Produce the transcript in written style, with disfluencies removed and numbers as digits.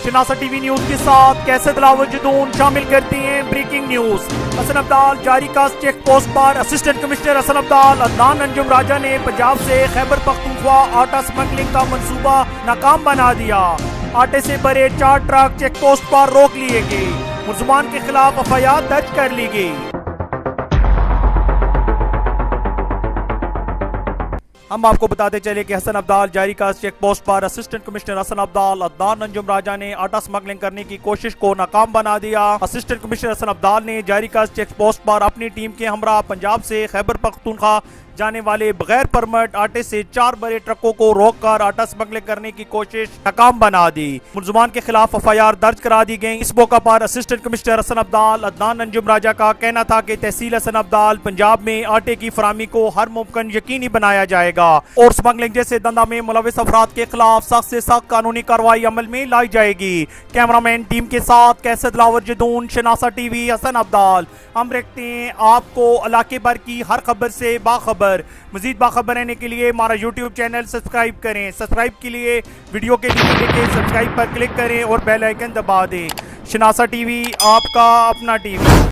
शनासा TV news के साथ कैसे दिलावर जदून शामिल करती हैं ब्रेकिंग न्यूज। हसन अब्दाल जारी का चेक पोस्ट पर असिस्टेंट कमिश्नर हसन अब्दाल अदनान अंजुम राजा ने पंजाब से खैबर पख्तूनख्वा आटा स्मगलिंग का मंसूबा नाकाम बना दिया। आटे से भरे 4 ट्रक चेक पोस्ट पर रोक लिए गए। मुलजमान के खिलाफ एफआईआर दर्ज कर ली गई। हम आपको बताते चले कि हसन अब्दाल जारी का चेक पोस्ट पर असिस्टेंट कमिश्नर हसन अब्दाल अदनान अंजुम राजा ने आटा स्मगलिंग करने की कोशिश को नाकाम बना दिया। असिस्टेंट कमिश्नर हसन अब्दाल ने जारी का चेक पोस्ट पर अपनी टीम के हमरा पंजाब से खैबर पख्तूनख्वा जाने वाले बगैर परमिट आटे से 4 बड़े ट्रकों को रोककर आटा स्मगलिंग करने की कोशिश नाकाम बना दी। मुलजमान के खिलाफ एफआईआर दर्ज करा दी गई। इस मौका पर असिस्टेंट कमिश्नर हसन अब्दाल अदनान अंजुम राजा का कहना था कि तहसील हसन अब्दाल पंजाब में आटे की फरामी को हर मुमकिन यकीनी बनाया जाएगा और स्मगलिंग जैसे धंधा में मुलविस अफराद के खिलाफ सख्त से सख्त कानूनी कार्रवाई अमल में लाई जाएगी। कैमरामैन टीम के साथ कैसे दिलावर जदून, शनासा टीवी, हसन अब्दाल। हम रखते हैं आपको इलाके भर की हर खबर से बाखबर। मजीद बाखबर रहने के लिए हमारा यूट्यूब चैनल सब्सक्राइब करें। सब्सक्राइब के लिए वीडियो के नीचे लिखे सब्सक्राइब पर क्लिक करें और बेल आइकन दबा दें। शनासा टीवी, आपका अपना टीवी।